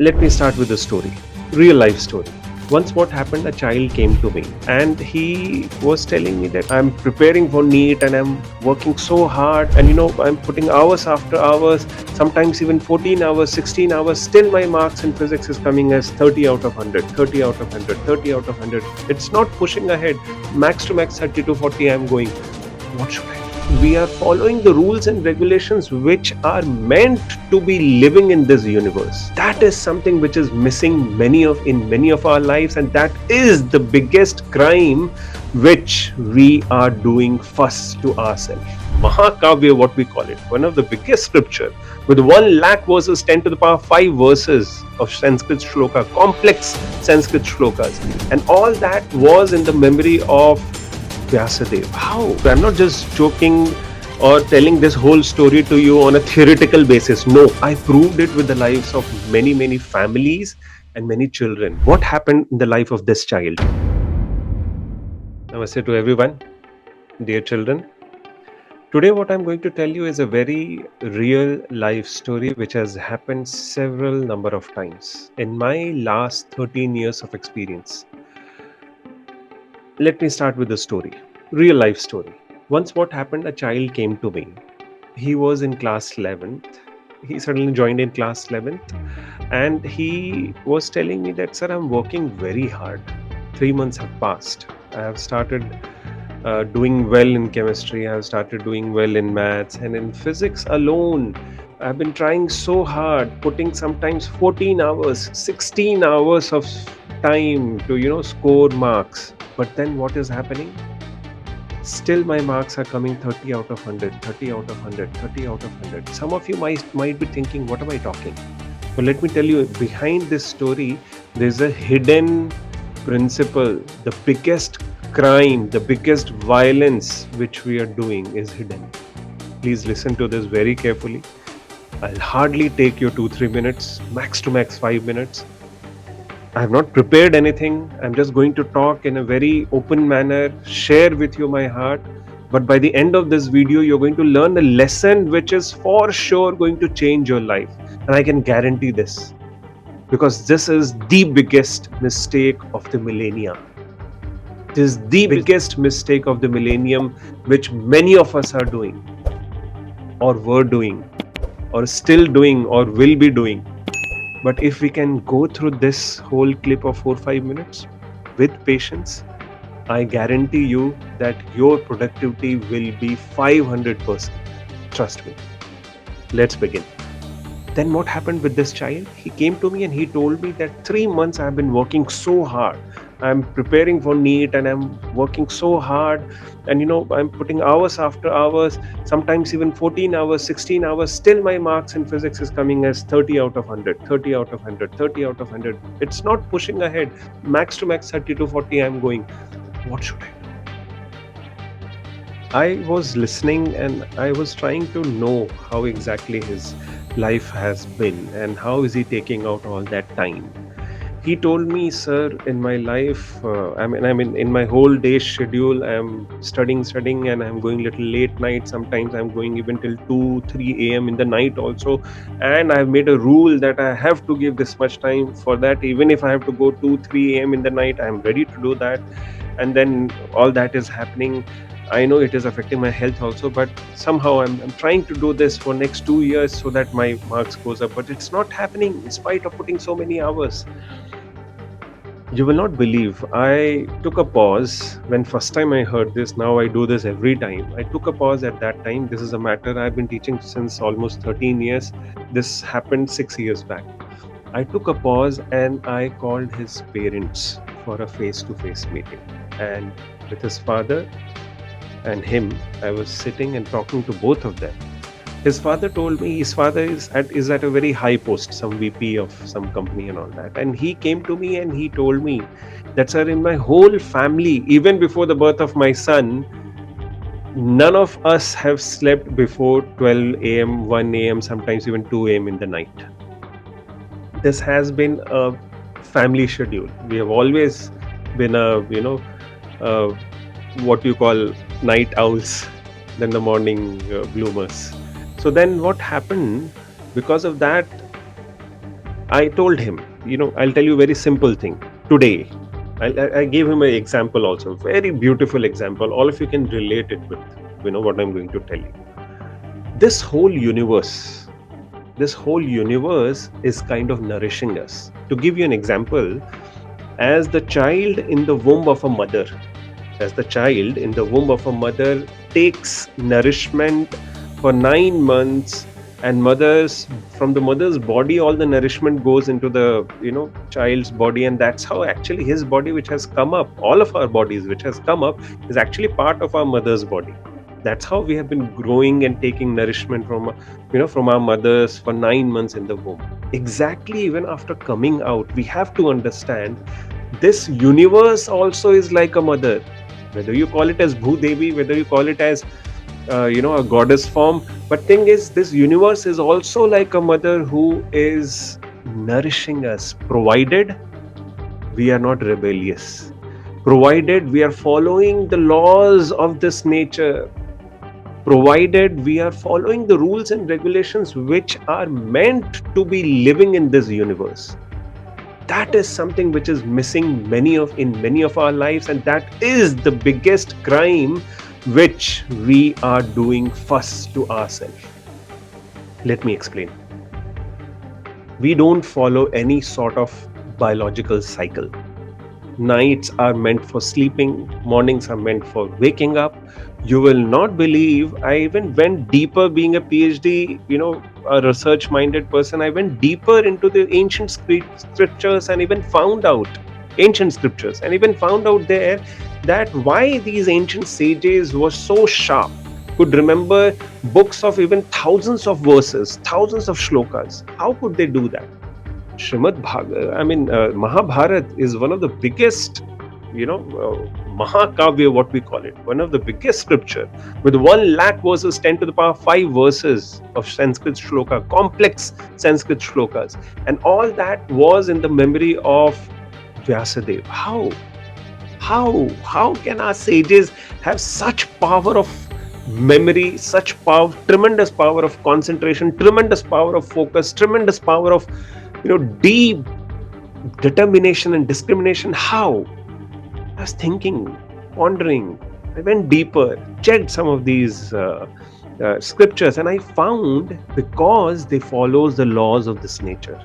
Let me start with a story, real life story. Once what happened, a child came to me and he was telling me that I'm preparing for NEET and I'm working so hard and I'm putting hours after hours, sometimes even 14 hours, 16 hours, still my marks in physics is coming as 30 out of 100, 30 out of 100, 30 out of 100. It's not pushing ahead. Max to max 30 to 40 I'm going. What should I do? We are following the rules and regulations which are meant to be living in this universe. That is something which is missing in many of our lives, and that is the biggest crime which we are doing first to ourselves. Mahakavya, what we call it, one of the biggest scripture with 1 lakh verses, 10 to the power 5 verses of Sanskrit shloka, complex Sanskrit shlokas, and all that was in the memory of Vyasadeva. How? I'm not just joking or telling this whole story to you on a theoretical basis. No, I proved it with the lives of many, many families and many children. What happened in the life of this child? Namaste to everyone, dear children. Today, what I'm going to tell you is a very real life story which has happened several number of times in my last 13 years of experience. Let me start with the story, real life story. Once what happened, a child came to me. He was in class 11th. He suddenly joined in class 11th and he was telling me that, sir, I'm working very hard. 3 months have passed. I have started doing well in chemistry. I have started doing well in maths and in physics alone. I've been trying so hard, putting sometimes 14 hours, 16 hours of time to, score marks. But then what is happening? Still my marks are coming 30 out of 100, 30 out of 100, 30 out of 100. Some of you might be thinking, what am I talking? But let me tell you, behind this story, there's a hidden principle. The biggest crime, the biggest violence which we are doing is hidden. Please listen to this very carefully. I'll hardly take you 2-3 minutes, max to max 5 minutes. I have not prepared anything. I'm just going to talk in a very open manner, share with you my heart. But by the end of this video, you're going to learn a lesson which is for sure going to change your life. And I can guarantee this. Because this is the biggest mistake of the millennium. This is the biggest mistake of the millennium which many of us are doing, or were doing, or still doing, or will be doing. But if we can go through this whole clip of 4-5 minutes with patience, I guarantee you that your productivity will be 500%. Trust me. Let's begin. Then what happened with this child? He came to me and he told me that 3 months I've been working so hard. I'm preparing for NEET and I'm working so hard and I'm putting hours after hours, sometimes even 14 hours, 16 hours, still my marks in physics is coming as 30 out of 100, 30 out of 100, 30 out of 100. It's not pushing ahead. Max to max 30 to 40 I'm going. What should I do? I was listening and I was trying to know how exactly his life has been and how is he taking out all that time. He told me, sir, in my life, in my whole day schedule, I'm studying, and I'm going little late night. Sometimes I'm going even till 2-3 a.m. in the night also. And I've made a rule that I have to give this much time for that. Even if I have to go 2-3 a.m. in the night, I'm ready to do that. And then all that is happening. I know it is affecting my health also, but somehow I'm trying to do this for next 2 years so that my marks goes up. But it's not happening in spite of putting so many hours. You will not believe, I took a pause when first time I heard this. Now I do this every time. I took a pause at that time. This is a matter I've been teaching since almost 13 years. This happened 6 years back. I took a pause and I called his parents for a face-to-face meeting. And with his father and him, I was sitting and talking to both of them. His father told me his father is at a very high post, some VP of some company and all that. And he came to me and he told me that, sir, in my whole family, even before the birth of my son, none of us have slept before 12 a.m., 1 a.m., sometimes even 2 a.m. in the night. This has been a family schedule. We have always been what you call night owls than the morning bloomers. So then what happened? Because of that, I told him, I'll tell you a very simple thing. Today, I gave him an example also, very beautiful example. All of you can relate it with, what I'm going to tell you. This whole universe is kind of nourishing us. To give you an example, as the child in the womb of a mother, takes nourishment for 9 months, and from the mother's body, all the nourishment goes into the child's body, and that's how actually his body, which has come up, all of our bodies which has come up, is actually part of our mother's body. That's how we have been growing and taking nourishment from our mothers for 9 months in the womb. Exactly, even after coming out, we have to understand this universe also is like a mother. Whether you call it as Bhudevi, whether you call it as a goddess form, but thing is, this universe is also like a mother who is nourishing us, provided we are not rebellious, provided we are following the laws of this nature, provided we are following the rules and regulations which are meant to be living in this universe. That is something which is missing in many of our lives, and that is the biggest crime which we are doing first to ourselves. Let me explain. We don't follow any sort of biological cycle. Nights are meant for sleeping, mornings are meant for waking up. You will not believe, I even went deeper, being a PhD, a research-minded person. I went deeper into the ancient scriptures and even found out there that why these ancient sages were so sharp, could remember books of even thousands of verses, thousands of shlokas. How could they do that? Mahabharat is one of the biggest, Mahakavya, what we call it, one of the biggest scripture, with 1 lakh verses, 10 to the power 5 verses of Sanskrit shloka, complex Sanskrit shlokas, and all that was in the memory of Vyasadeva. How can our sages have such power of memory, such power, tremendous power of concentration, tremendous power of focus, tremendous power of deep determination and discrimination? How? I was thinking, pondering. I went deeper, checked some of these scriptures, and I found because they follow the laws of this nature,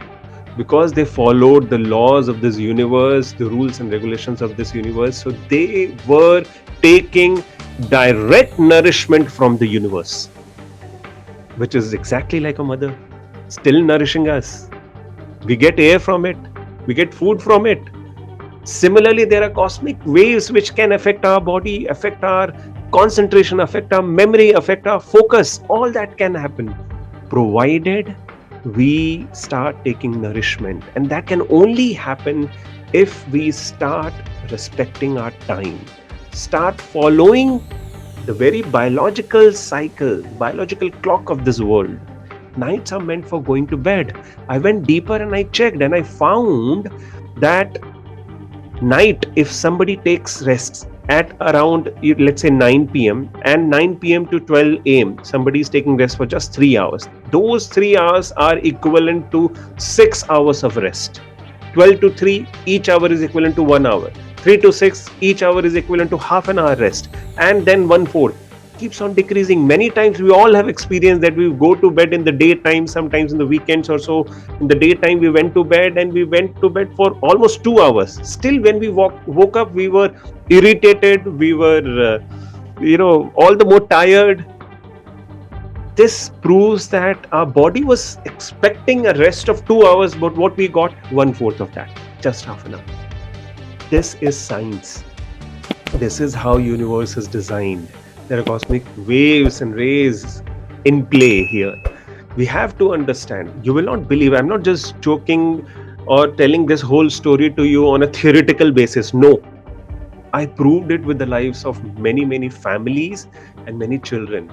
because they followed the laws of this universe, the rules and regulations of this universe, so they were taking direct nourishment from the universe, which is exactly like a mother, still nourishing us. We get air from it, we get food from it. Similarly, there are cosmic waves which can affect our body, affect our concentration, affect our memory, affect our focus. All that can happen, provided we start taking nourishment. And that can only happen if we start respecting our time, start following the very biological cycle, biological clock of this world. Nights are meant for going to bed. I went deeper and I checked, and I found that night, if somebody takes rest at around, let's say 9 p.m. and 9 p.m. to 12 a.m., somebody is taking rest for just 3 hours. Those 3 hours are equivalent to 6 hours of rest. 12 to 3, each hour is equivalent to 1 hour. 3 to 6, each hour is equivalent to half an hour rest. And then 1/4 keeps on decreasing. Many times we all have experienced that we go to bed in the daytime, sometimes in the weekends or so. In the daytime we went to bed, and we went to bed for almost 2 hours. Still, when we woke up, we were irritated, we were all the more tired. This proves that our body was expecting a rest of 2 hours, but what we got, 1/4 of that, just half an hour. This is science. This is how universe is designed. There are cosmic waves and rays in play here. We have to understand. You will not believe, I'm not just joking or telling this whole story to you on a theoretical basis. No. I proved it with the lives of many, many families and many children.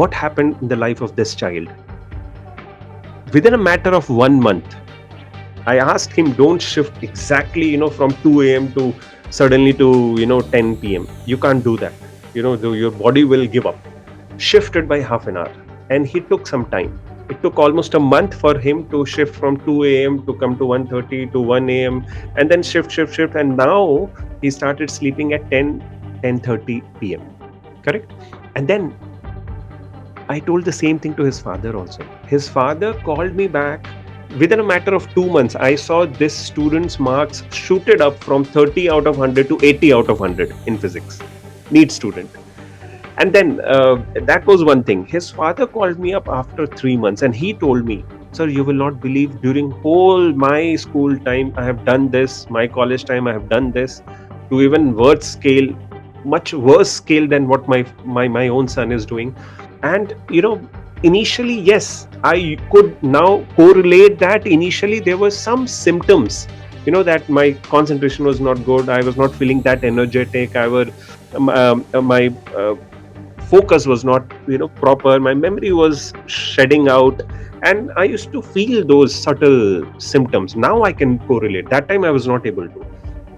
What happened in the life of this child? Within a matter of 1 month, I asked him, don't shift exactly, from 2 a.m. to suddenly to, 10 p.m. You can't do that. Your body will give up. Shifted by half an hour. And he took some time. It took almost a month for him to shift from 2 a.m. to come to 1:30 to 1 a.m. and then shift. And now he started sleeping at 10:30 p.m. Correct? And then I told the same thing to his father also. His father called me back. Within a matter of 2 months, I saw this student's marks shooted up from 30 out of 100 to 80 out of 100 in physics. NEET student. And then that was one thing. His father called me up after 3 months and he told me, "Sir, you will not believe, during whole my school time, I have done this. My college time, I have done this, to even worse scale, much worse scale than what my own son is doing." And initially, yes, I could now correlate that. Initially there were some symptoms, that my concentration was not good, I was not feeling that energetic, my focus was not proper, my memory was shedding out, and I used to feel those subtle symptoms. Now I can correlate. That time I was not able to.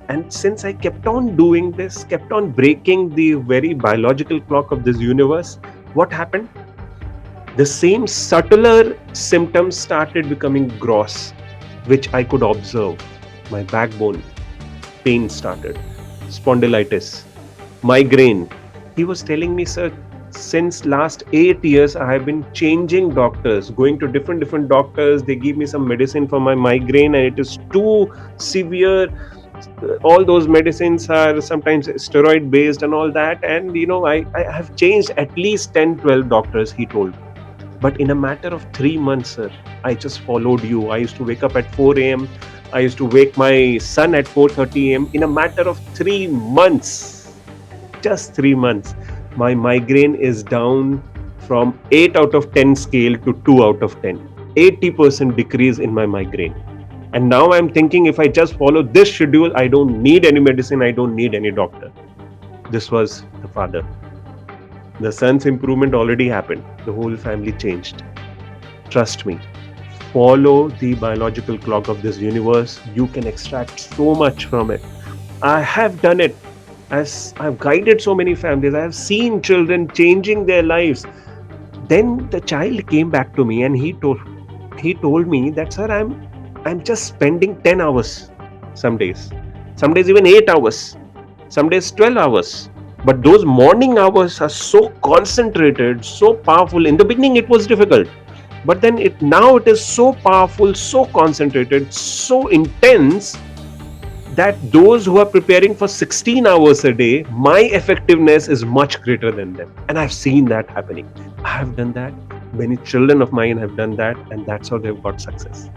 And since I kept on doing this, kept on breaking the very biological clock of this universe, what happened? The same subtler symptoms started becoming gross, which I could observe. My backbone pain started, spondylitis, migraine. He was telling me, "Sir, since last 8 years, I have been changing doctors, going to different doctors. They give me some medicine for my migraine and it is too severe. All those medicines are sometimes steroid based and all that. And I have changed at least 10, 12 doctors," he told. But in a matter of 3 months, sir, I just followed you. I used to wake up at 4 a.m. I used to wake my son at 4:30 a.m. In a matter of 3 months, just 3 months, my migraine is down from 8 out of 10 scale to 2 out of 10. 80% decrease in my migraine. And now I'm thinking, if I just follow this schedule, I don't need any medicine, I don't need any doctor. This was the father. The son's improvement already happened. The whole family changed. Trust me. Follow the biological clock of this universe. You can extract so much from it. I have done it. As I've guided so many families, I have seen children changing their lives. Then the child came back to me and he told me that, "Sir, I'm just spending 10 hours some days even 8 hours, some days 12 hours. But those morning hours are so concentrated, so powerful. In the beginning, it was difficult. But then now it is so powerful, so concentrated, so intense that those who are preparing for 16 hours a day, my effectiveness is much greater than them." And I've seen that happening. I have done that. Many children of mine have done that. And that's how they've got success.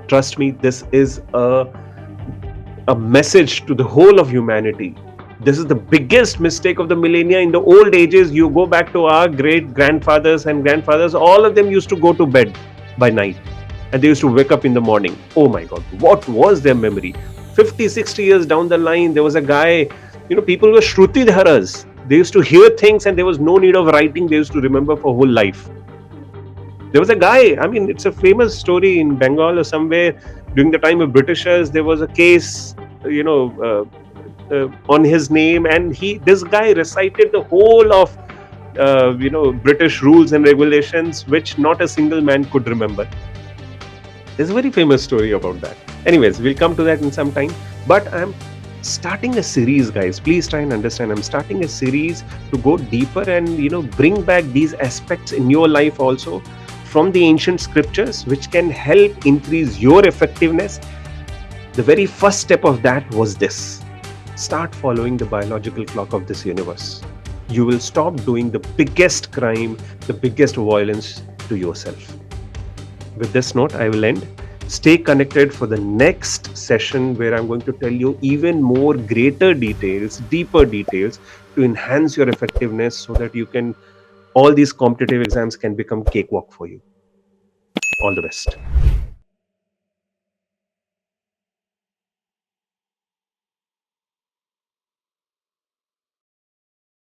Trust me, this is a message to the whole of humanity. This is the biggest mistake of the millennia. In the old ages, you go back to our great grandfathers and grandfathers, all of them used to go to bed by night and they used to wake up in the morning. Oh my God, what was their memory? 50, 60 years down the line, there was a guy, people were Shruti Dharas. They used to hear things and there was no need of writing. They used to remember for whole life. There was a guy, it's a famous story in Bengal or somewhere. During the time of Britishers, there was a case, on his name, and this guy recited the whole of British rules and regulations, which not a single man could remember. There's a very famous story about that. Anyways, we'll come to that in some time. But I'm starting a series, guys. Please try and understand. I'm starting a series to go deeper and bring back these aspects in your life also from the ancient scriptures, which can help increase your effectiveness. The very first step of that was this. Start following the biological clock of this universe. You will stop doing the biggest crime, the biggest violence to yourself. With this note, I will end. Stay connected for the next session where I'm going to tell you even more greater details, deeper details to enhance your effectiveness so that all these competitive exams can become cakewalk for you. All the best.